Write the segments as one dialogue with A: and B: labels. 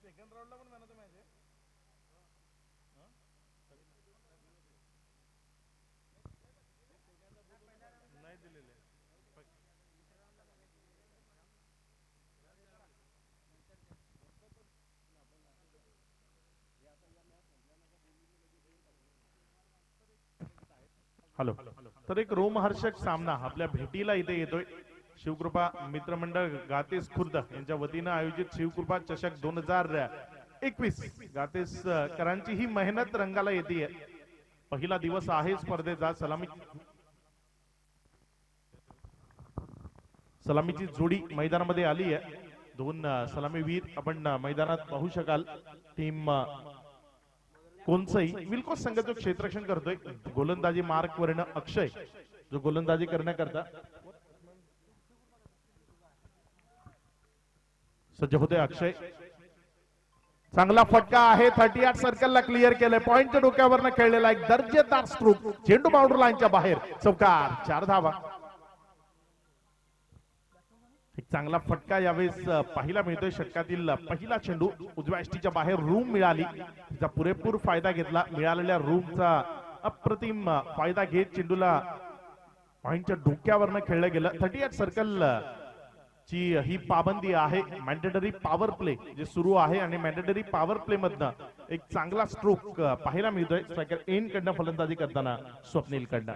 A: Second राऊंडला पण man of the match आहे. नाही दिलेले. हॅलो. तर एक रोमहर्षक सामना आपल्या भेटीला इथे येतोय. शिवकृपा मित्रमंडळ गातेस खुर्द यांच्या वतीनं आयोजित शिवकृपा चषक 2021 गातेस करांची ही मेहनत रंगाला येते. पहिला दिवस आहे स्पर्धेचा. सलामीची जोडी मैदानामध्ये आली आहे. दोन सलामीवीर आपण मैदानात पाहू शकाल. टीम कोणसई विल्कोस संघ जो क्षेत्ररक्षण करतोय. गोलंदाजी मार्क वर्ण अक्षय जो गोलंदाजी करण्याकरता सज्ज होते. अक्षय चांगला फटका आहे. 38 सर्कलला क्लिअर केलंय. पॉइंटच्या डोक्यावरनं खेळलेला एक दर्जेदार स्ट्रोक. चेंडू बाउंड्री लाईनच्या बाहेर. चौकार. 4 धावा. एक चांगला फटका यावेळेस पाहायला मिळतोय. षटकातील पहिला चेंडू उजव्या एसटीच्या बाहेर रूम मिळाली. तिचा पुरेपूर फायदा घेतला. मिळालेल्या रूमचा अप्रतिम फायदा घेत चेंडूला पॉइंटच्या डोक्यावरनं खेळलं गेलं. 38 सर्कल ची ही पाबंदी आहे. मॅन्डेटरी पॉवर प्ले जे सुरू आहे आणि मॅन्डेटरी पॉवर प्ले मधनं एक चांगला स्ट्रोक पाहायला मिळतोय. स्ट्रायकर एन कडनं फलंदाजी करताना स्वप्नील कडनं.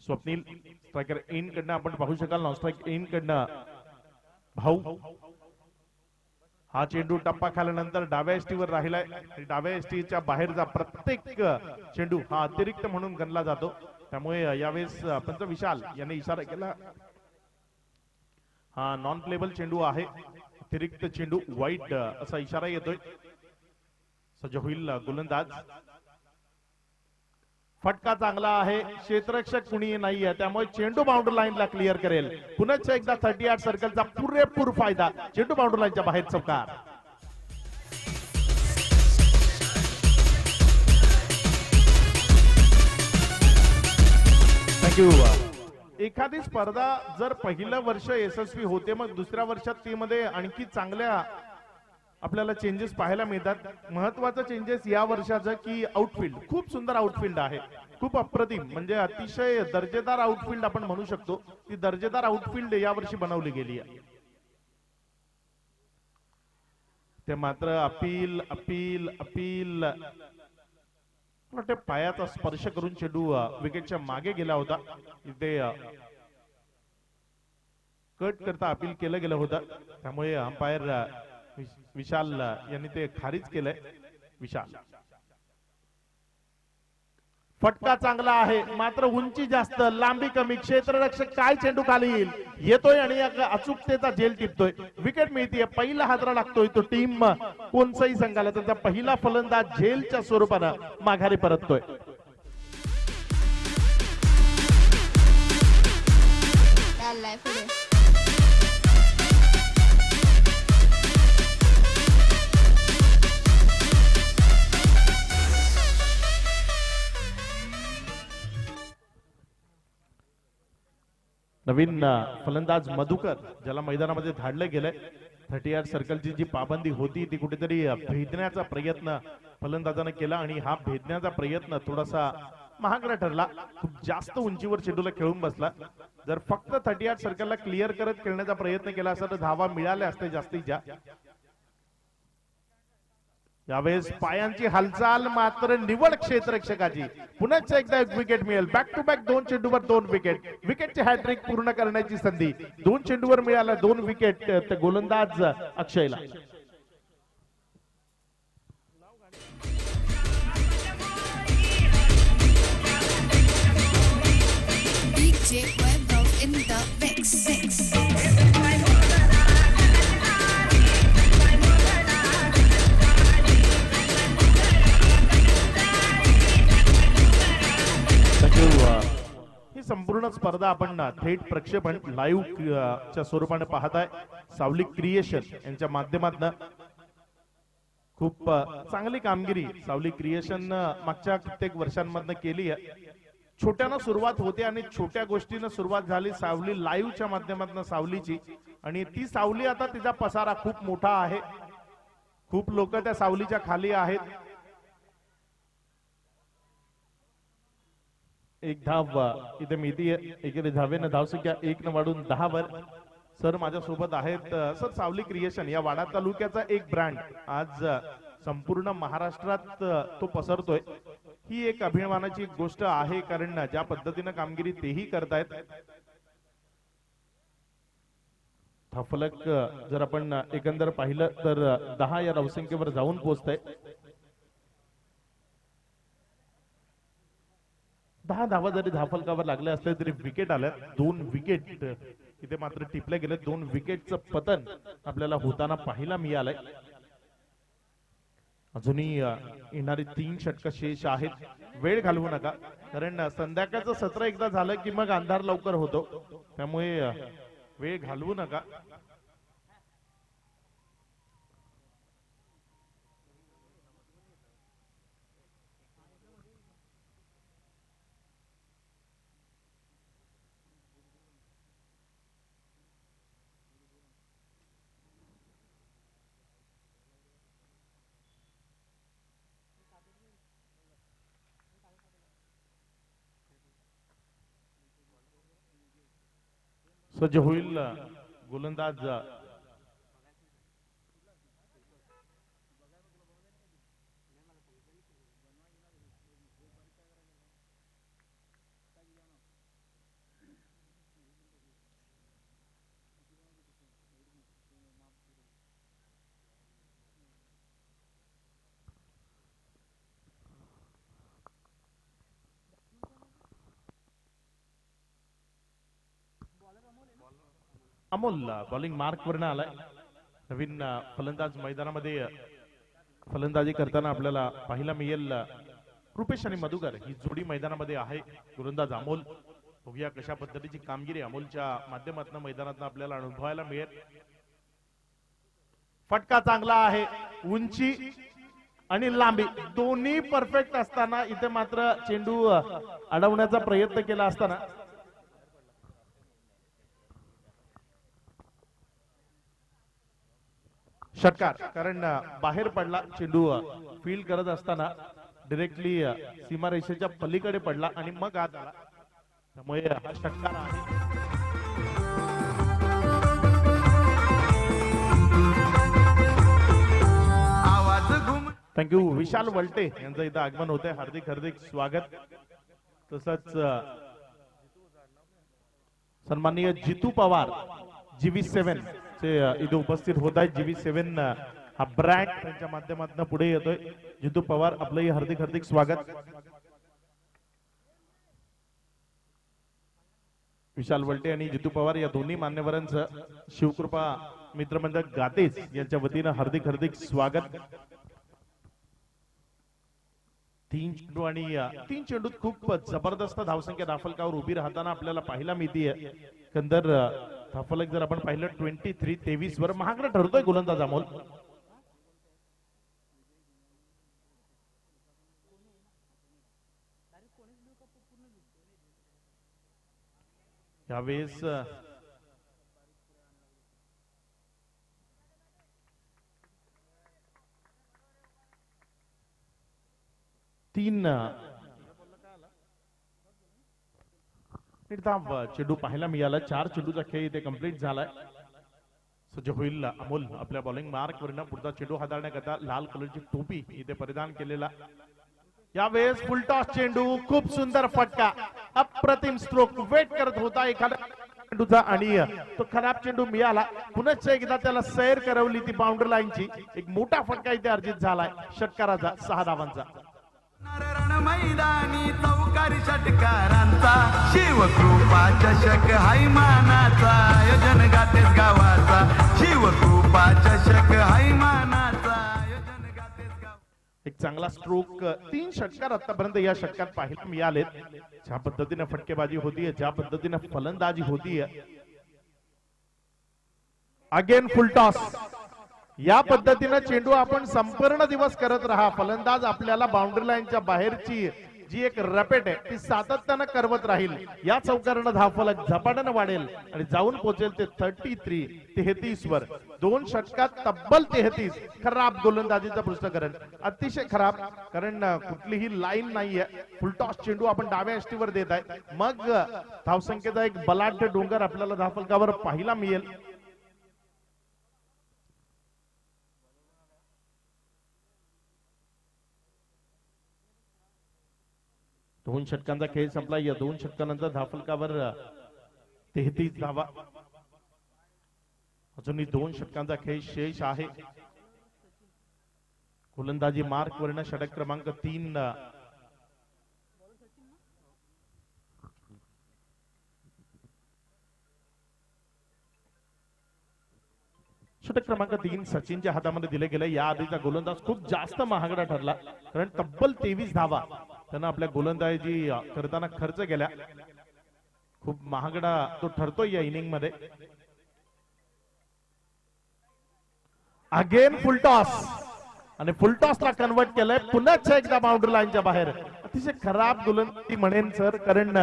A: स्वप्नील स्ट्रायकर एन कडनं आपण पाहू शकाल. नॉन स्ट्राईक एन कडनं भाऊ. हा चेंडू टप्पा खाल्यानंतर डाव्या एसटीवर राहिलाय. डाव्या एसटीच्या बाहेरचा प्रत्येक चेंडू हा अतिरिक्त म्हणून गणला जातो. त्यामुळे यावेळेस पंच विशाल यांनी इशारा केला. हा नॉन प्लेबल चेंडू आहे. अतिरिक्त चेंडू वाईट असा इशारा येतोय. सज्ज होईल गोलंदाज. फटका चांगला आहे. क्षेत्ररक्षक कुणी नाहीये त्यामुळे चेंडू बाउंड्री लाईनला क्लिअर करेल. पुन्हा एकदा 38 सर्कलचा पुरेपूर फायदा. चेंडू बाउंड्री लाईनच्या बाहेर. चौकार. थँक्यू. एखादी स्पर्धा जर पहिलं वर्ष यशस्वी होते मग दुसऱ्या वर्षात ती मध्ये आणखी चांगल्या आपल्याला चेंजेस पाहायला मिळतात. महत्वाचं चेंजेस या वर्षाचं की आउटफील्ड खूप सुंदर आउटफील्ड आहे. खूप अप्रतिम म्हणजे अतिशय दर्जेदार आउटफील्ड आपण म्हणू शकतो. ती दर्जेदार आउटफील्ड या वर्षी बनवली गेली आहे. ते मात्र अपील अपील अपील वाटते पायाचा स्पर्श करून चेंडू विकेटच्या मागे गेला होता. इथे कट करता अपील केलं गेलं होतं. त्यामुळे अंपायर विशाल यांनी ते खारिज केलंय. विशाल. फटका चांगला आहे मात्र उंची जास्त लांबी कमी. क्षेत्ररक्षक काय चेंडू खाली येईल येतोय आणि अचूकतेचा झेल टिपतोय. विकेट मिळतीये. पहिला हादरा लागतोय तो टीम कोणसाही संघाला. त्यांचा पहिला फलंदाज झेलच्या स्वरूपानं माघारी परततोय. नवीन फलंदाज मधुकर ज्याला मैदानामध्ये धाडलं गेलंय. 38 सर्कलची जी पाबंदी होती ती कुठेतरी भेदण्याचा प्रयत्न फलंदाजाने केला आणि हा भेदण्याचा प्रयत्न थोडासा महागडा ठरला. खूप जास्त उंचीवर चेंडूला खेळून बसला. जर फक्त 38 सर्कलला क्लिअर करत खेळण्याचा प्रयत्न केला असता तर धावा मिळाल्या असते जास्तीच्या. यावेळेस पायांची हालचाल मात्र निवड क्षेत्ररक्षकाची. पुन्हा एकदा एक विकेट मिळेल. बॅक टू बॅक 2 चेंडूवर 2 विकेट. विकेटची हॅट्रिक पूर्ण करण्याची संधी. 2 चेंडूवर मिळाला 2 विकेट गोलंदाज अक्षयला. ही संपूर्ण स्पर्धा आपण थेट प्रक्षेपण लाईव्ह च्या स्वरूपाने पाहताय. सावली क्रिएशन यांच्या माध्यमातून खूप चांगली कामगिरी सावली क्रिएशन मागच्या कित्येक वर्षांमधनं केली आहे. छोट्यानं सुरुवात होते आणि छोट्या गोष्टीनं सुरुवात झाली सावली लाईव्हच्या माध्यमातून सावलीची. आणि ती सावली आता तिचा पसारा खूप मोठा आहे. खूप लोक त्या सावलीच्या खाली आहेत. एक धाव इथे मिळती एकीकडे धावेनं धावसंख्या 1 वाढून 10 वर. सर माझ्यासोबत आहेत. सर सावली क्रिएशन या वाडा तालुक्याचा एक ब्रँड आज संपूर्ण महाराष्ट्रात तो पसरतोय. ही एक अभिमानाची गोष्ट आहे, कारण ज्या पद्धतीने कामगिरी तेही करतायत. हा फलक जर आपण एकंदर पाहिलं तर 10 या धावसंख्येवर जाऊन पोहोचतंय. 10 धावा जरी धावफलकावर लागले असले तरी विकेट आल्या. 2 विकेट इथे मात्र टिपले गेले. 2 विकेटचं पतन आपल्याला होताना पाहायला मिळालंय. अजूनही येणारी 3 षटक शेष आहेत. वेळ घालवू नका, कारण संध्याकाळचं सत्र एकदा झालं की मग अंधार लवकर होतो. त्यामुळे वेळ घालवू नका. सज्ज होईल गोलंदाज अमोल बॉलिंग मार्क वरनं आलाय. नवीन फलंदाज मैदानामध्ये फलंदाजी करताना आपल्याला पाहायला मिळेल. कृपेश आणि मधुकर ही जोडी मैदानामध्ये आहे. गोलंदाज अमोल. बघूया कशा पद्धतीची कामगिरी अमोलच्या माध्यमातून मैदानात आपल्याला अनुभवायला मिळेल. फटका चांगला आहे. उंची आणि लांबी दोन्ही परफेक्ट असताना इथे मात्र चेंडू अडवण्याचा प्रयत्न केला असताना षटकार, कारण बाहेर पडला चेंडू. फील्ड करत असताना डायरेक्टली सीमारेषेच्या पलीकडे पडला आणि मग आत आला. त्यामुळे हा षटकार आहे. थँक्यू विशाल वलटे यांचं इथं आगमन होतंय. हार्दिक हार्दिक स्वागत. तसंच सन्माननीय जितू पवार GV7 इथे उपस्थित होत आहेत. GV7 हा ब्रँड त्यांच्या माध्यमातून पुढे येतोय. जितू पवार आपलंही हार्दिक हार्दिक स्वागत. विशाल वलटे आणि जितू पवार या दोन्ही मान्यवरांचं शिवकृपा मित्रमंडळ गातेज यांच्या वतीनं हार्दिक हार्दिक स्वागत. 3 चेंडू आणि 3 चेंडूत खूप जबरदस्त धावसंख्या धावफलकावर उभी राहताना आपल्याला पाहायला मिळतीये. एकंदर धावफलक जर आपण पाहिलं 23-23 वर महागडा ठरतोय गोलंदाज अमोल. यावेळेस तीन चेंडू पाहायला मिळाला. 4 चेंडूचा खेळ इथे कंप्लीट झालाय. सज्ज होईल अमोल आपल्या बॉलिंग मार्क वरनं. पुढचा चेंडू हाताळण्याकरता लाल कलरची टोपी इथे परिधान केलेला. यावेळेस फुलटॉस चेंडू. खूप सुंदर फटका. अप्रतिम स्ट्रोक. वेट करत होता एखादा चेंडूचा आणि तो खराब चेंडू मिळाला. पुन्हा एकदा त्याला सैर करवली ती बाउंड्री लाईनची. एक मोठा फटका इथे अर्जित झालाय षटकाराचा 6 धावांचा.
B: मैदानी चौकारी षटकारांचा शिवकृपा चषक हैमानाचा आयोजन गातेच गावाचा. शिवकृपा चषक हैमानाचा आयोजन गातेच गाव.
A: एक चांगला स्ट्रोक. 3 षटकार आतापर्यंत या षटकात पाहायला मिळालेत. ज्या पद्धतीने फटकेबाजी होतीये, ज्या पद्धतीने फलंदाजी होतीये. अगेन फुल टॉस. या पद्धतीने चेंडू आपण संपूर्ण दिवस करत राहा. फलंदाज आपल्याला बाउंड्री लाईनच्या बाहेरची जी एक रपेट आहे ती सातत्यानं करवत राहील. या चौकारानं धावफलक झपाट्यानं वाढेल आणि जाऊन पोहोचेल ते 33 वर. 2 षटकात तब्बल 33. खराब गोलंदाजीचं पृष्ठकरण, अतिशय खराब, कारण कुठलीही लाईन नाहीये. फुलटॉस चेंडू आपण डाव्या यष्टीवर देत आहे, मग धावसंख्येचा एक बलाढ्य डोंगर आपल्याला धावफलकावर पाहायला मिळेल. दोन षटकांचा खेळ संपला. या 2 षटकानंतर धावफलकावर 33 धावा. अजूनही 2 षटकांचा खेळ शेष आहे. गोलंदाजी मार्क वर्ण षटक क्रमांक 3. षटक क्रमांक 3 सचिनच्या हातामध्ये दिले गेले. या आधीचा गोलंदाज खूप जास्त महागडा ठरला, कारण तब्बल 23 धावा त्यांना आपल्या गोलंदाजी करताना खर्च केल्या. खूप महागडा तो ठरतोय या इनिंग मध्ये. अगेन फुलटॉस आणि फुलटॉसला कन्वर्ट केलंय. पुन्हा एकदा बाउंड्री लाईनच्या बाहेर. अतिशय खराब गोलंदाजी म्हणेन सर, कारण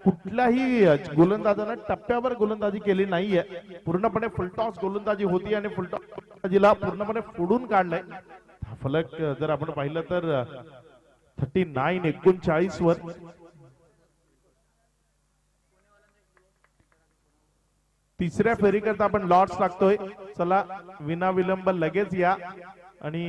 A: कुठल्याही गोलंदाजानं टप्प्यावर गोलंदाजी केली नाहीये. पूर्णपणे फुलटॉस गोलंदाजी होती आणि फुलटॉस गोलंदाजीला पूर्णपणे फोडून काढलंय. फलक जर आपण पाहिलं तर 39 वर. तिसऱ्या फेरीकरता आपण लॉट्स लागतोय. चला विना विलंब लगेच या आणि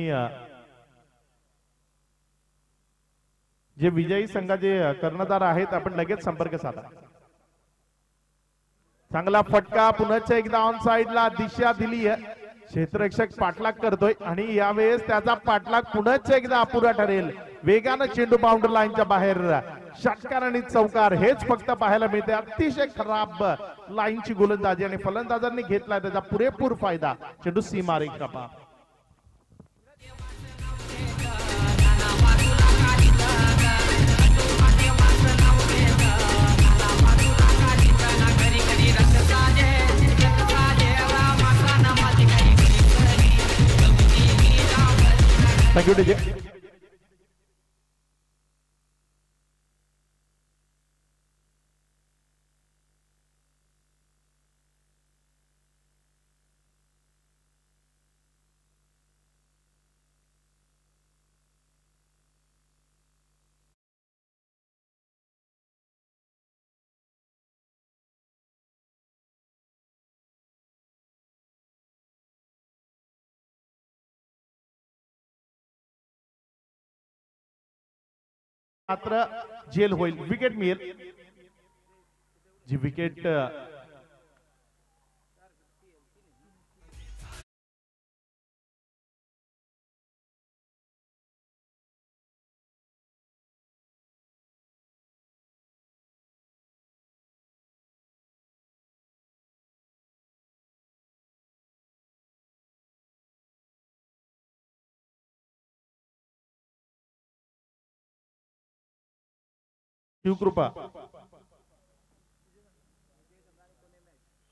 A: जे विजयी संघाचे कर्णधार आहेत आपण लगेच संपर्क साधा. चांगला फटका, पुन्हा एकदा ऑन साइडला दिशा दिली आहे. क्षेत्ररक्षक पाठलाग करतोय आणि यावेळेस त्याचा पाठलाग पुन्हा एकदा अपुरा ठरेल. वेगानं चेंडू बाउंड्री लाईनच्या बाहेर. षटकार आणि चौकार हेच फक्त पाहायला मिळते. अतिशय खराब लाईनची गोलंदाजी आणि फलंदाजांनी घेतला त्याचा पुरेपूर फायदा. चेंडू सीमारेख कापा. Thank you DJ. मात्र जेल होईल, विकेट मिळेल. जी विकेट शिवकृपा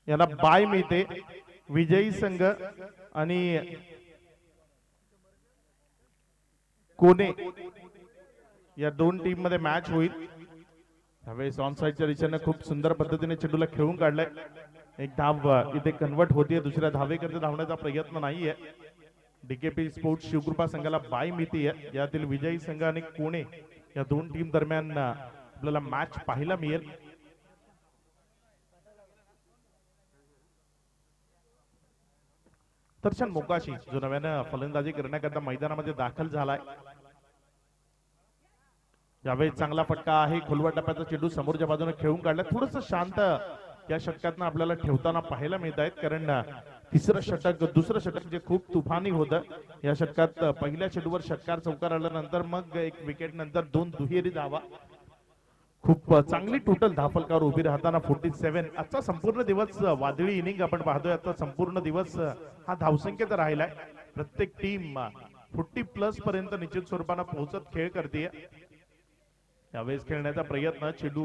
A: याला बाय मिळते. विजयी संघ आणि कोणे या 2 टीम मध्ये मॅच होईल. त्यावेळेस ऑन साइडच्या दिशेने खूप सुंदर पद्धतीने चेंडूला खेळून काढलाय. एक धाव इथे कन्वर्ट होतीये, दुसऱ्या धावेकरता धावण्याचा प्रयत्न नाहीये. डीकेपी स्पोर्ट्स शिवकृपा संघाला बाय मिळतीये. यातील विजयी संघ आणि कोणे या 2 टीम दरम्यान आपल्याला मॅच पाहायला मिळेल. दर्शन मोकाशी जो नव्यानं फलंदाजी करण्याकरता मैदानामध्ये दाखल झालाय. यावेळी चांगला फटका आहे. खोलवर टप्प्याचा चेंडू समोरच्या बाजूने खेळून काढला. थोडस शांत या षटकातनं आपल्याला ठेवताना पाहायला मिळत आहेत, कारण तिसरं षटक दुसरं षटक जे खूप तुफानी होतं. या षटकात पहिल्या चेंडूवर षटकार चौकार आल्यानंतर मग एक विकेट नंतर 2 दुहेरी धावा. खूप चांगली टोटल धावफलकावर उभी राहताना 47. आजचा संपूर्ण दिवस वादळी इनिंग आपण पाहतोय. आजचा संपूर्ण दिवस हा धावसंख्येत राहिलाय. प्रत्येक टीम 40+ पर्यंत निश्चित स्वरूपानं पोहोचत खेळ करते. यावेळेस खेळण्याचा प्रयत्न, चेंडू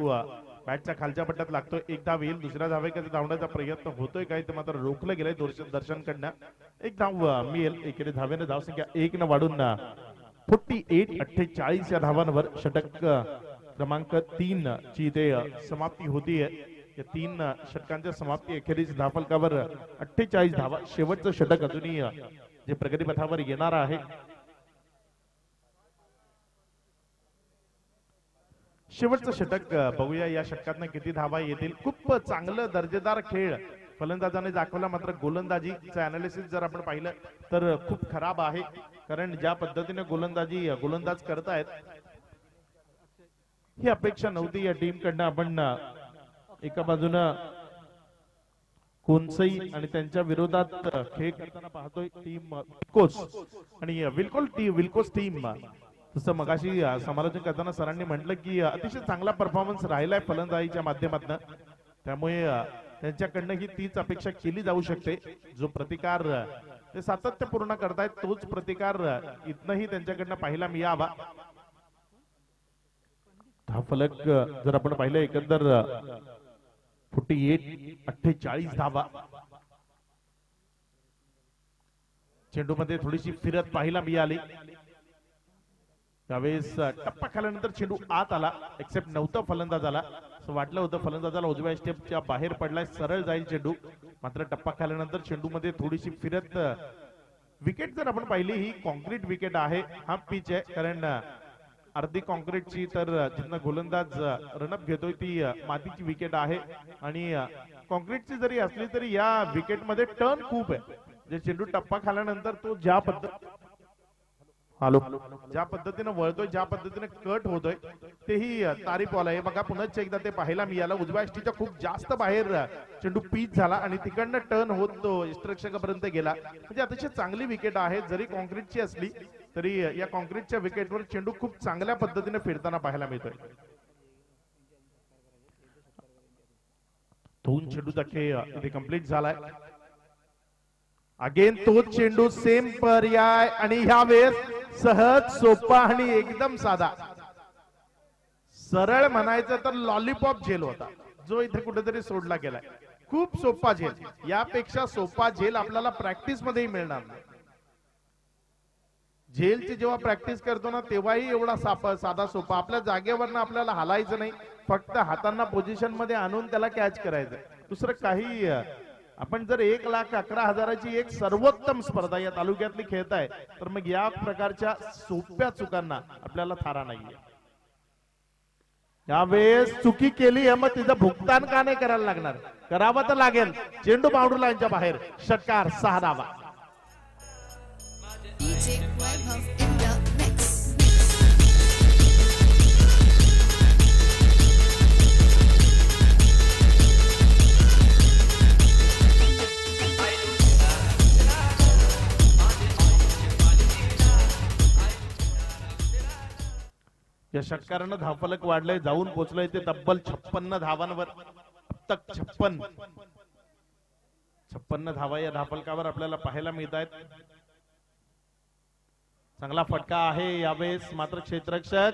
A: बॅटच्या खालच्या पट्ट्यात लागतोय. एक धाव येईल, दुसऱ्या धावेकडे धावण्याचा प्रयत्न होतोय काही, ते मात्र रोखलं गेलंय दर्शनकडनं. एक धाव मिळेल. एकेरी धावेने धावसंख्या 1 न वाढून 48 या धावांवर षटक क्रमांक 3 ची इथे समाप्ती होतीये. या 3 षटकांच्या समाप्ती अखेरीस धावफलकावर 48 धावा. शेवटचं षटक अजूनही जे प्रगतीपथावर येणार आहे. शेवटचं षटक बघूया या षटकातनं किती धावा येतील. खूप चांगलं दर्जेदार खेळ फलंदाजाने दाखवला, मात्र गोलंदाजीचं अनालिसिस जर आपण पाहिलं तर खूप खराब आहे. कारण ज्या पद्धतीने गोलंदाज करतायत ही अपेक्षा नव्हती या टीम कडनं. आपण एका बाजूनं कोनसई आणि त्यांच्या विरोधात खेळ करताना पाहतोय टीम विल्कोस आणि विल्कोस टीम. तसं मगाशी समालोचन करताना सरांनी म्हटलं की अतिशय चांगला परफॉर्मन्स राहिलाय फलंदाजीच्या माध्यमातून, त्यामुळे त्यांच्याकडनं ही तीच अपेक्षा केली जाऊ शकते. जो प्रतिकार ते सातत्यपूर्ण करतायत तोच प्रतिकार इथनही त्यांच्याकडनं पाहायला मिळावा. हा फलक जर आपण पाहिलं एकंदर 48 धावा. चेंडूमध्ये थोडीशी फिरत पाहायला मिळाली. त्यावेळेस टप्पा खाल्यानंतर चेंडू आत आला, एक्सेप्ट नव्हतं फलंदाजाला. असं वाटलं होतं फलंदाजाला उजव्या स्टेपच्या बाहेर पडलाय, सरळ जाईल चेंडू. मात्र टप्पा खाल्यानंतर चेंडू मध्ये थोडीशी फिरत. विकेट जर आपण पाहिली ही कॉन्क्रीट विकेट आहे, हा पिच आहे. कारण अर्धी कॉन्क्रीटची तर जिथं गोलंदाज रनअप घेतोय ती मातीची विकेट आहे. आणि कॉन्क्रीटची जरी असली तरी या विकेट मध्ये टर्न खूप आहे. जे चेंडू टप्पा खाल्यानंतर तो ज्या पद्धतीने वळतोय, ज्या पद्धतीने कट होतोय तेही तारीफवाला आहे. बघा पुन्हा एकदा ते पाहायला मिळालं. उजव्या एसटीच्या खूप जास्त बाहेर चेंडू पीच झाला आणि तिकडनं टर्न होत तो यष्टिरक्षकापर्यंत गेला. म्हणजे अतिशय चांगली विकेट आहे. जरी कॉन्क्रीटची असली तरी या कॉन्क्रीटच्या विकेटवर चेंडू खूप चांगल्या पद्धतीने फिरताना पाहायला मिळतोय. 2 चेंडूचा खेळ इथे कंप्लीट झालाय. अगेन तोच चेंडू, सेम पर्याय आणि ह्या वेळेस सहज, सोपा आणि एकदम साधा. सरळ म्हणायचं तर लॉलीपॉप झेल होता जो इथे कुठेतरी सोडला गेलाय. खूप सोपा झेल. यापेक्षा सोपा झेल आपल्याला प्रॅक्टिस मध्येही मिळणार नाही. झेलची जेव्हा प्रॅक्टिस करतो ना तेव्हाही एवढा साधा सोपा. आपल्या जागेवरनं आपल्याला हलायचं नाही, फक्त हातांना पोझिशन मध्ये आणून त्याला कॅच करायचं. दुसरं काही. आपण जर 1,11,000ची एक सर्वोत्तम स्पर्धा या तालुक्यातली खेळताय तर मग या प्रकारच्या सोप्या चुकांना आपल्याला थारा नाहीये. यावेळेस चुकी केली आहे, मग तिचं भुगतान का नाही करायला लागणार? करावं तर लागेल. चेंडू बाउंड्री लाईनच्या बाहेर. षटकार 6 धावा. या षटकारानं धावफलक वाढलंय, जाऊन पोहोचलंय ते तब्बल 56 धावांवर. तक 56 धावा या धावफलकावर आपल्याला पाहायला मिळत आहेत. चांगला फटका आहे यावेळेस, मात्र क्षेत्ररक्षक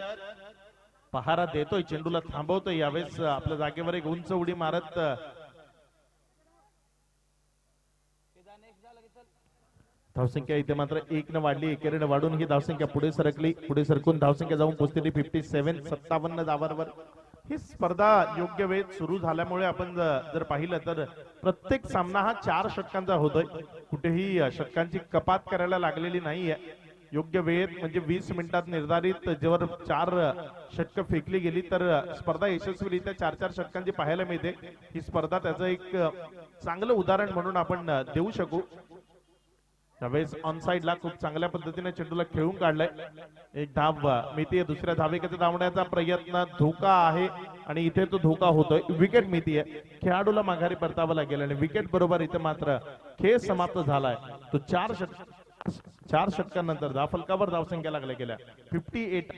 A: पहारा देतोय, चेंडूला थांबवतोय. यावेळेस आपल्या जागेवर एक उंच उडी मारत धावसंख्या इथे मात्र 1 न वाढली. एकेरीने वाढून ही धावसंख्या पुढे सरकली. पुढे सरकून धावसंख्या जाऊन पोहोचली 57 धावांवर. ही स्पर्धा योग्य वेळेत सुरू झाल्यामुळे आपण जर पाहिलं तर प्रत्येक सामना हा 4 षटकांचा होतोय. कुठेही षटकांची कपात करायला लागलेली नाहीये. योग्य वेळेत म्हणजे 20 मिनिटात निर्धारित जेव्हा 4 षटकं फेकली गेली तर स्पर्धा यशस्वीरित्या 4 षटकांची पाहायला मिळते. ही स्पर्धा त्याचं एक चांगलं उदाहरण म्हणून आपण देऊ शकू. त्यावेळेस ऑन साइडला खूप चांगल्या पद्धतीने चेंडूला खेळून काढलाय. एक धाव मिळतीये. दुसऱ्या धावेकडे धावण्याचा प्रयत्न, धोका आहे आणि इथे तो धोका होतोय. विकेट मिळतीये. खेळाडूला माघारी परतावं लागेल आणि विकेट बरोबर इथे मात्र खेळ समाप्त झालाय. तो 4 षटकांनंतर धावफलकावर धावसंख्या लागल्या गेल्या 58.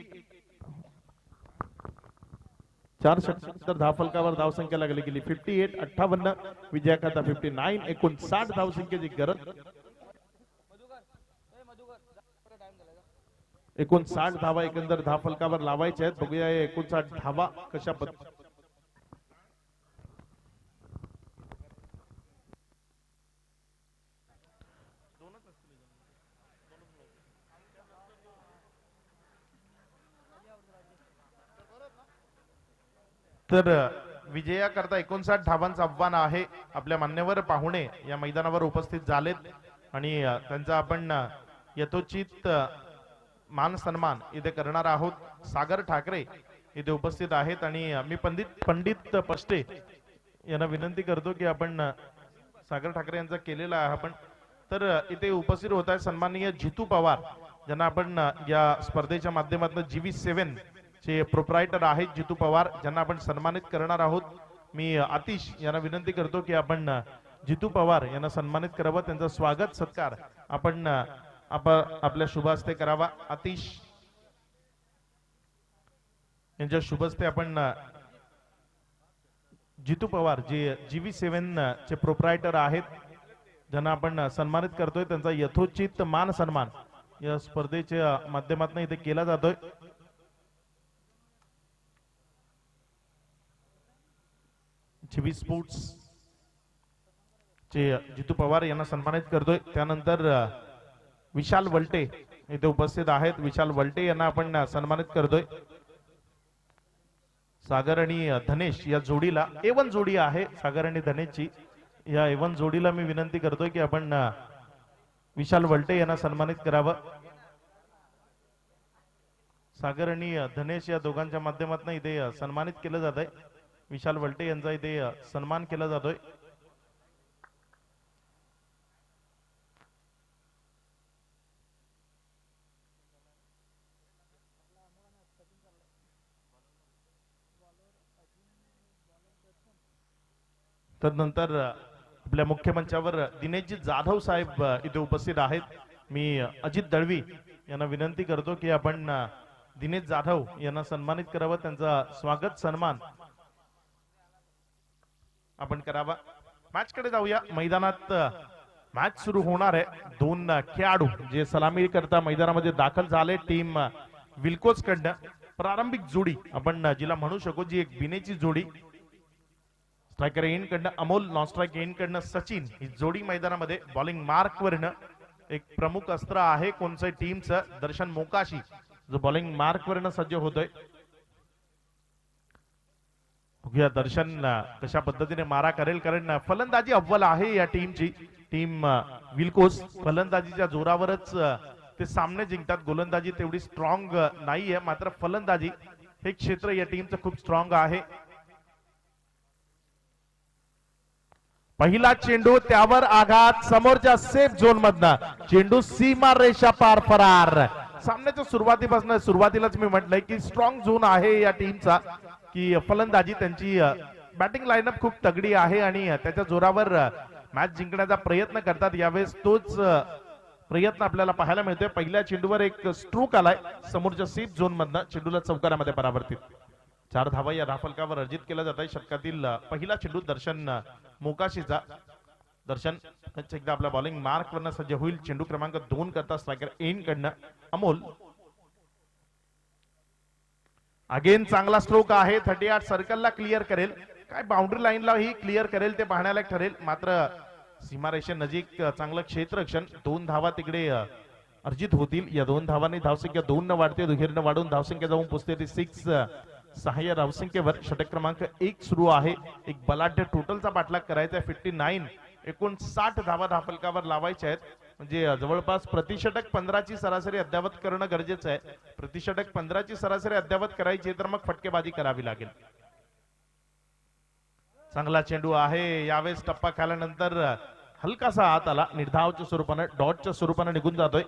A: 4 षटकांनंतर धावफलकावर धावसंख्या लागली गेली 58. 58 विजयाकरता 59. 59 धावसंख्येची गरज. 59 धावा एकंदर धावफलकावर लावायच्या आहेत. बघूया 59 धावा कशा पद्धतीने. तर विजयाकरता 59 धावांचं आव्हान आहे. आपल्या मान्यवर पाहुणे या मैदानावर उपस्थित झालेत आणि त्यांचा आपण यथोचित मान सन्मान इथे करणार आहोत. सागर ठाकरे इथे उपस्थित आहेत आणि मी पंडित पष्टे यांना विनंती करतो की आपण सागर ठाकरे यांचा केलेला आहे आपण. तर इथे उपस्थित होत आहे सन्माननीय जितू पवार, ज्यांना आपण या स्पर्धेच्या माध्यमातून GV7 चे प्रोप्रायटर आहेत जितू पवार, ज्यांना आपण सन्मानित करणार आहोत. मी आतिश यांना विनंती करतो की आपण जितू पवार यांना सन्मानित करावं. त्यांचं स्वागत सत्कार आपण आपल्या शुभ हस्ते करावा. आतिश यांच्या शुभ हस्ते आपण जितू पवार जे GV7 चे प्रोप्रायटर आहेत, ज्यांना आपण सन्मानित करतोय, त्यांचा यथोचित मान सन्मान या स्पर्धेच्या माध्यमातून इथे केला जातोय. GV स्पोर्ट्स चे जितू पवार यांना सन्मानित करतोय. त्यानंतर विशाल वलटे इथे उपस्थित आहेत. विशाल वलटे यांना आपण सन्मानित करतोय. सागर आणि धनेश या जोडीला A1 जोडी आहे सागर आणि धनेशची. या A1 जोडीला मी विनंती करतोय की आपण विशाल वलटे यांना सन्मानित करावं. सागर आणि धनेश या दोघांच्या माध्यमातून इथे सन्मानित केलं जात आहे. विशाल वलटे यांचा इथे सन्मान केला जातोय. तदनंतर आपल्या मुख्य मंचावर दिनेशजी जाधव साहेब इथे उपस्थित आहेत. मी अजित दळवी यांना विनंती करतो की आपण दिनेश जाधव यांना सन्मानित करावं. त्यांचा स्वागत सन्मान आपण करावा. मॅच कडे जाऊया. मैदानात मॅच सुरू होणार आहे. दोन खेळाडू जे सलामी करता मैदानामध्ये दाखल झाले. टीम विल्कोस कडनं प्रारंभिक जोडी आपण जिला म्हणू शकू, जी एक बिनेची जोडी. स्ट्रायकर एंड कडनं अमोल, नॉन स्ट्राईक एंड कडनं सचिन, ही जोडी मैदानामध्ये बॉलिंग मार्क वरनं एक प्रमुख अस्त्र आहे कोणत्याही टीमचं. दर्शन मोकाशी जो बॉलिंग मार्क वरनं सज्ज होतोय. बघूया दर्शन कशा पद्धतीने मारा करेल, कारण फलंदाजी अव्वल आहे या टीमची. टीम विल्कोस फलंदाजीच्या जोरावरच ते सामने जिंकतात. गोलंदाजी तेवढी स्ट्रॉंग नाहीये, मात्र फलंदाजी हे क्षेत्र या टीमचं खूप स्ट्रॉंग आहे. पहिला चेंडू, त्यावर आघात समोरच्या सेफ झोन मधनं. चेंडू सीमा रेषा पार फरार. सामन्याच्या सुरुवातीलाच मी म्हटलंय की स्ट्रॉंग झोन आहे या टीमचा, की फलंदाजी त्यांची बॅटिंग लाईनअप खूप तगडी आहे आणि त्याच्या जोरावर मॅच जिंकण्याचा प्रयत्न करतात. यावेळेस तोच प्रयत्न आपल्याला पाहायला मिळतोय. पहिल्या चेंडूवर एक स्ट्रोक आलाय समोरच्या सेफ झोन मधनं. चेंडूला चौकारामध्ये परावर्तित. 4 धावा या धाफलकावर अर्जित केला जात आहे. षटकातील पहिला चेंडू दर्शन मोकाशीचा. दर्शन एकदा आपल्या बॉलिंग मार्क वरनं सज्ज होईल. चेंडू क्रमांक 2 करता स्ट्रायकर एंड कडनं अमोल. अगेन चांगला स्ट्रोक आहे. 38 सर्कलला क्लिअर करेल, काय बाउंड्री लाईनला ही क्लिअर करेल ते पाहण्यालायक ठरेल. मात्र सीमारेषे नजीक चांगलं क्षेत्ररक्षण. 2 धावा तिकडे अर्जित होतील. या 2 धावांनी धावसंख्या 2 न वाढते. दुहेरीनं वाढून धावसंख्या जाऊन पोहोचते ती 6. सहाय्य धावसंख्येवर षटक क्रमांक 1 सुरू आहे. एक बलाढ्य टोटलचा पाठलाग करायचा आहे. 59 एकूण 60 धावा धाफलकावर लावायच्या आहेत. म्हणजे जवळपास प्रतिषटक 15 ची सरासरी अद्यावत करणं गरजेचं आहे. प्रतिषटक 15 ची सरासरी अद्यावत करायची तर मग फटकेबाजी करावी लागेल. चांगला चेंडू आहे. यावेळेस टप्पा खाल्यानंतर हलकासा हात आला. निर्धावच्या स्वरूपानं, डॉटच्या स्वरूपानं निघून जातोय.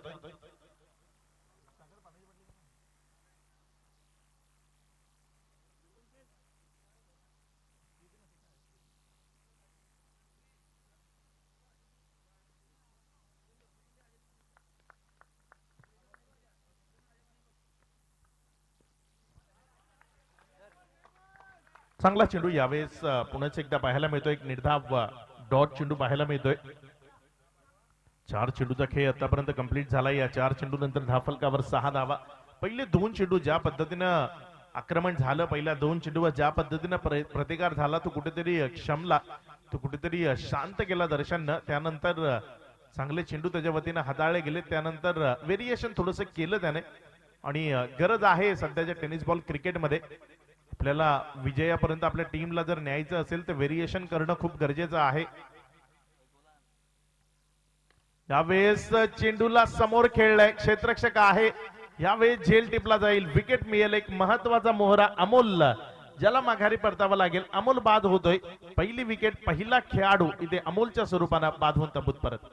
A: चांगला चेंडू यावेळेस पुन्हा एकदा पाहायला मिळतोय. एक निर्धाव डॉट चेंडू पाहायला मिळतोय. 4 चेंडूचा खेळ आतापर्यंत कंप्लीट झाला. या 4 चेंडू नंतर धाफलकावर 6 धावा. पहिले 2 चेंडू ज्या पद्धतीनं आक्रमण झालं, पहिल्या 2 चेंडूवर ज्या पद्धतीनं प्रतिकार झाला, तो कुठेतरी क्षमला, तो कुठेतरी शांत केला दर्शननं. त्यानंतर चांगले चेंडू त्याच्या वतीनं हाताळले गेले. त्यानंतर व्हेरिएशन थोडंसं केलं त्याने. आणि गरज आहे सध्याच्या टेनिस बॉल क्रिकेटमध्ये आपल्याला विजयापर्यंत आपल्या टीमला जर न्यायचं असेल तर व्हेरिएशन करणं खूप गरजेचं आहे. यावेळेस चेंडूला समोर खेळलाय, क्षेत्ररक्षक आहे, यावेळेस झेल टिपला जाईल, विकेट मिळेल. एक महत्वाचा मोहरा अमोल ज्याला माघारी परतावा लागेल. अमोल बाद होतोय. पहिली विकेट, पहिला खेळाडू इथे अमोलच्या स्वरूपानं बाद होऊन तबूत परत.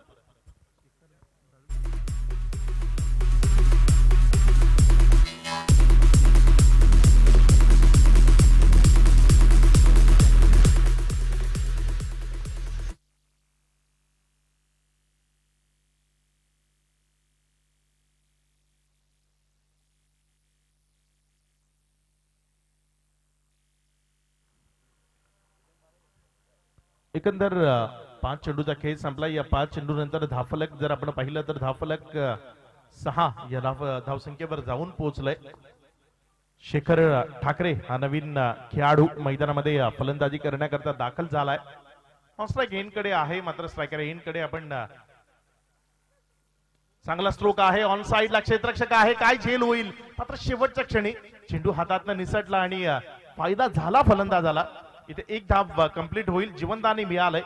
A: एकंदर 5 चेंडूचा खेळ संपला. या 5 चेंडू नंतर धावफलक जर आपण पाहिलं तर धावफलक 6 या धावसंख्येवर जाऊन पोहोचलंय. शेखर ठाकरे हा नवीन खेळाडू मैदानामध्ये फलंदाजी करण्याकरता दाखल झालाय. स्ट्राइक एंड कडे आहे, मात्र स्ट्रायकर एंड कडे आपण चांगला स्ट्रोक आहे. ऑन साइडला क्षेत्ररक्षक आहे, काय झेल होईल, मात्र शेवटच्या क्षणी चेंडू हातातनं निसटला आणि फायदा झाला फलंदाजाला. इथे एक धाव कंप्लीट होईल, जीवनदानी मिळालंय.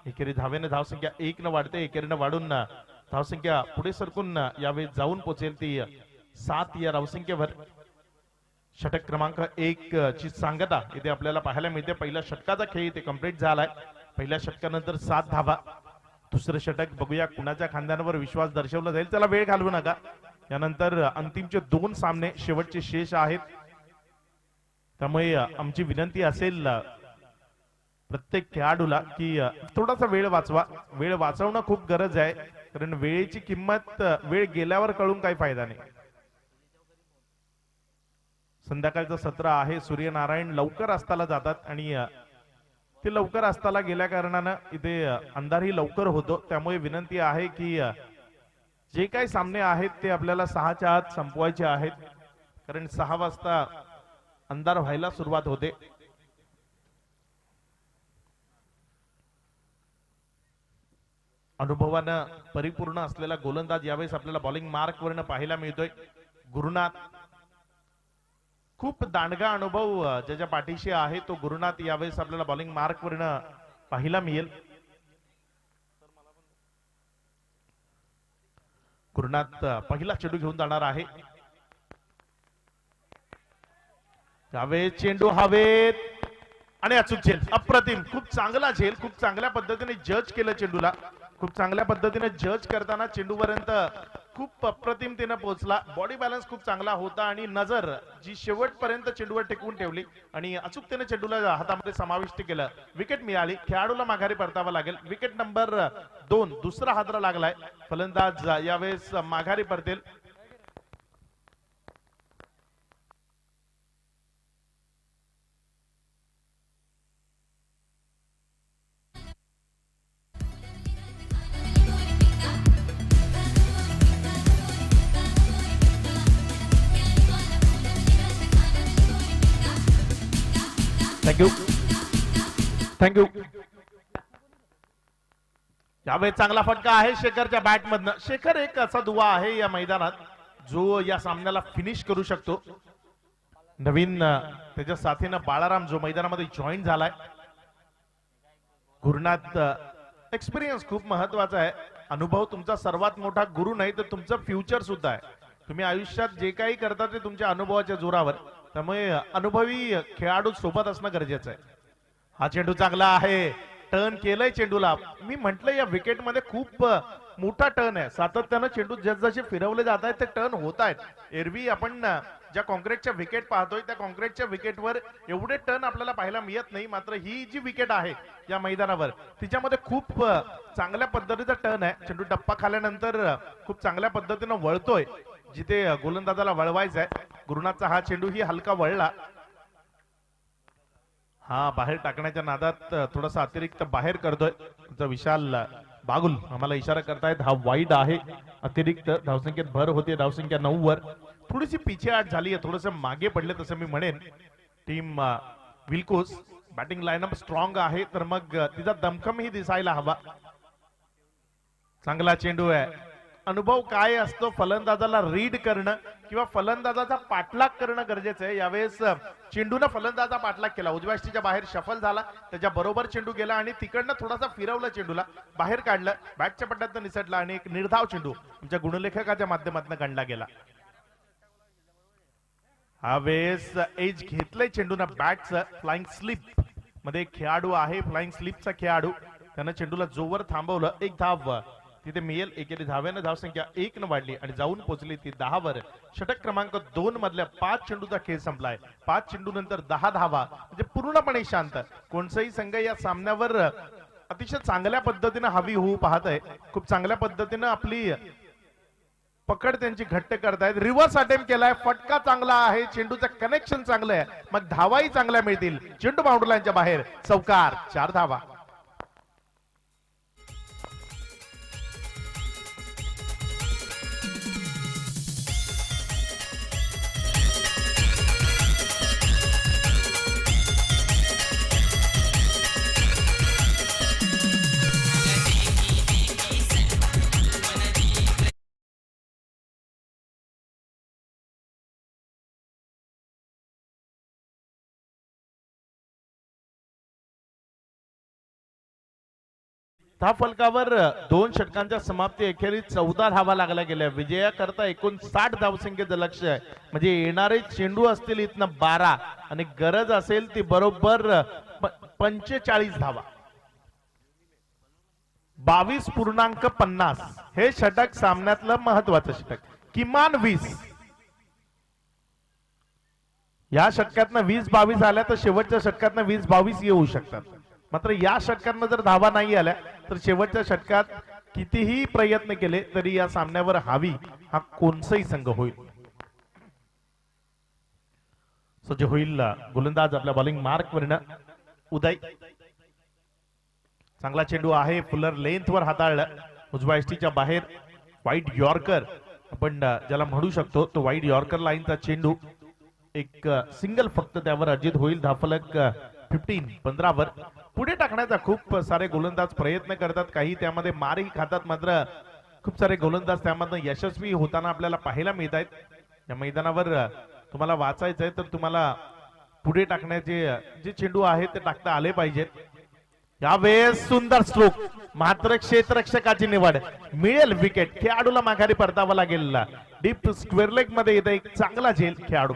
A: एकेरी धावेने धावसंख्या 1 न वाढते, एकेरीनं वाढून धावसंख्या पुढे सरकून यावेळी जाऊन पोहोचेल ती 7 या धावसंख्येवर. षटक क्रमांक 1 ची सांगता इथे आपल्याला पाहायला मिळते. पहिल्या षटकाचा खेळ इथे कंप्लीट झालाय. पहिल्या षटकानंतर 7 धावा. दुसरं षटक बघूया कुणाच्या खांद्यांवर विश्वास दर्शवला जाईल. त्याला वेळ घालवू नका. यानंतर अंतिमचे 2 सामने शेवटचे शेष आहेत. त्यामुळे आमची विनंती असेल प्रत्येक खेळाडूला की थोडासा वेळ वाचवा. वेळ वाचवणं खूप गरज आहे, कारण वेळेची किंमत वेळ गेल्यावर कळून काही फायदा नाही. संध्याकाळचं सत्र आहे. सूर्यनारायण लवकर अस्ताला जातात आणि ते लवकर अस्ताला गेल्या कारणानं इथे अंधारही लवकर होतो. त्यामुळे विनंती आहे की जे काही सामने आहेत ते आपल्याला 6च्या आत संपवायचे आहेत, कारण 6 वाजता अंधार व्हायला सुरुवात होते. अनुभवानं परिपूर्ण असलेला गोलंदाज यावेळेस आपल्याला बॉलिंग मार्क वरनं पाहायला मिळतोय. गुरुनाथ, खूप दांडगा अनुभव ज्याच्या पाठीशी आहे तो गुरुनाथ यावेळेस आपल्याला बॉलिंग मार्क वरनं पाहायला मिळेल. गुरुनाथ पहिला चेंडू घेऊन जाणार आहे. यावेळेस चेंडू हवेत आणि अचूक झेल. अप्रतिम, खूप चांगला झेल. खूप चांगल्या पद्धतीने जज केलं चेंडूला. खूप चांगल्या पद्धतीने जज करताना चेंडूपर्यंत खूप अप्रतिमतेने पोहोचला. बॉडी बॅलन्स खूप चांगला होता आणि नजर जी शेवटपर्यंत चेंडूवर टिकवून ठेवली आणि अचूकतेने चेंडूला हातामध्ये समाविष्ट केलं. विकेट मिळाली. खेळाडूला माघारी परतावा लागेल. विकेट नंबर 2, दुसरा हादरा लागलाय. फलंदाज यावेळेस माघारी परतेल. Thank you thank you. यावेळेस चांगला फटका आहे शेखरच्या बॅट मधनं. शेखर एक असा दुवा आहे या मैदानात जो या सामन्याला फिनिश करू शकतो. नवीन त्याच्या साथीनं बाळाराम जो मैदानामध्ये जॉईन झालाय. गुरुनाथ, एक्सपिरियन्स खूप महत्वाचा आहे. अनुभव तुमचा सर्वात मोठा गुरु नाही तर तुमचं फ्युचर सुद्धा आहे. तुम्ही आयुष्यात जे काही करता ते तुमच्या अनुभवाच्या जोरावर. त्यामुळे अनुभवी खेळाडू सोबत असणं गरजेचं आहे. हा चेंडू चांगला आहे. टर्न केलंय चेंडूला. मी म्हंटल या विकेट मध्ये खूप मोठा टर्न आहे. सातत्यानं चेंडू जसे फिरवले जात आहेत ते टर्न होत आहेत. एरवी आपण ज्या कॉन्क्रीटच्या विकेट पाहतोय त्या कॉन्क्रीटच्या विकेटवर एवढे टर्न आपल्याला पाहायला मिळत नाही. मात्र ही जी विकेट आहे या मैदानावर तिच्यामध्ये खूप चांगल्या पद्धतीचा टर्न आहे. चेंडू टप्पा खाल्यानंतर खूप चांगल्या पद्धतीनं वळतोय जिथे गोलंदाजाला वळवायचा आहे. गुरुनाथचा हा चेंडू ही हलका वळला. हा बाहेर टाकण्याच्या नादात थोडासा अतिरिक्त बाहेर करतोय. तुमचा विशाल बागुल आम्हाला इशारा करतायत हा वाईड आहे. अतिरिक्त धावसंख्येत भर होते. धावसंख्या 9 वर थोडीशी पिछेहाट झाली आहे. थोडस मागे पडले तसं मी म्हणेन. टीम विल्कोस बॅटिंग लाईनअप स्ट्रॉंग आहे तर मग तिचा दमखमही दिसायला हवा. चांगला चेंडू आहे. अनुभव काय असतो फलंदाजाला रीड करणं किंवा फलंदाजाचा पाठलाग करणं गरजेचं आहे. यावेळेस चेंडूनं फलंदाजा पाठलाग केला, उजव्या यष्टीच्या बाहेर शफल झाला, त्याच्या बरोबर चेंडू गेला आणि तिकडनं थोडासा फिरवलं, चेंडूला बाहेर काढलं, बॅटच्या पट्ट्यात निसटला आणि एक निर्धाव चेंडू तुमच्या गुणलेखकाच्या माध्यमातून गणला गेला. यावेळेस एज घेतलंय चेंडूनं बॅटचं. फ्लाइंग स्लिप मध्ये एक खेळाडू आहे, फ्लाइंग स्लिपचा खेळाडू, त्यानं चेंडूला जोवर थांबवलं. एक धाव तिथे मिळेल. एकेरी धाव्यानं धावसंख्या 1 न वाढली आणि जाऊन पोहोचली ती 10 वर. षटक क्रमांक 2 मधल्या 5 चेंडूचा खेळ संपलाय. 5 चेंडू नंतर 10 धावा, म्हणजे पूर्णपणे शांत. कोणताही संघ या सामन्यावर अतिशय चांगल्या पद्धतीने हवी होऊ पाहत आहे. खूप चांगल्या पद्धतीने आपली पकड त्यांची घट्ट करतायत. रिव्हर्स अटेम्प्ट केलाय, फटका चांगला आहे, चेंडूचं कनेक्शन चांगलं आहे, मग धावाही चांगल्या मिळतील. चेंडू बाउंड्रीलाईनच्या बाहेर, चौकार, 4 धावा. त्या फलकावर 2 षटकांच्या समाप्ती अखेरीस 14 धावा लागल्या गेल्या. विजयाकरता एकूण 60 धावसंख्येचं लक्ष आहे, म्हणजे येणारे चेंडू असतील इथनं 12 आणि गरज असेल ती बरोबर 45 धावा. 22.50 हे षटक सामन्यातलं महत्वाचं षटक. किमान 20. या षटकातनं 20-22 आल्या तर शेवटच्या षटकातनं 20-22 येऊ शकतात. मात्र या षटकांना जर धावा नाही आल्या तर शेवटच्या षटकात कितीही प्रयत्न केले तरी या सामन्यावर हावी हा कोणताही संघ होईल. सज्ज होईल गोलंदाज आपल्या बॉलिंग मार्क वरनं उदय. चांगला चेंडू आहे, फुलर लेंथ वर हाताळलं, उजव्या यष्टीच्या बाहेर. वाईट यॉर्कर आपण ज्याला म्हणू शकतो तो वाईट यॉर्कर लाईनचा चेंडू. एक सिंगल फक्त त्यावर अर्जित होईल. धाफलक 15 वर. पुढे टाकण्याचा खूप सारे गोलंदाज प्रयत्न करतात, काही त्यामध्ये मारही खातात, मात्र खूप सारे गोलंदाज त्यामधून यशस्वी होताना आपल्याला पाहायला मिळत आहेत. या मैदानावर तुम्हाला वाचायचंय तर तुम्हाला पुढे टाकण्याचे जे चेंडू आहेत ते टाकता आले पाहिजेत. यावेळेस सुंदर स्ट्रोक, मात्र क्षेत्ररक्षकाची निवड, मिळेल विकेट. खेळाडूला माघारी परतावा लागेल. डीप स्क्वेअर लेग मध्ये येते एक चांगला झेल खेळाडू.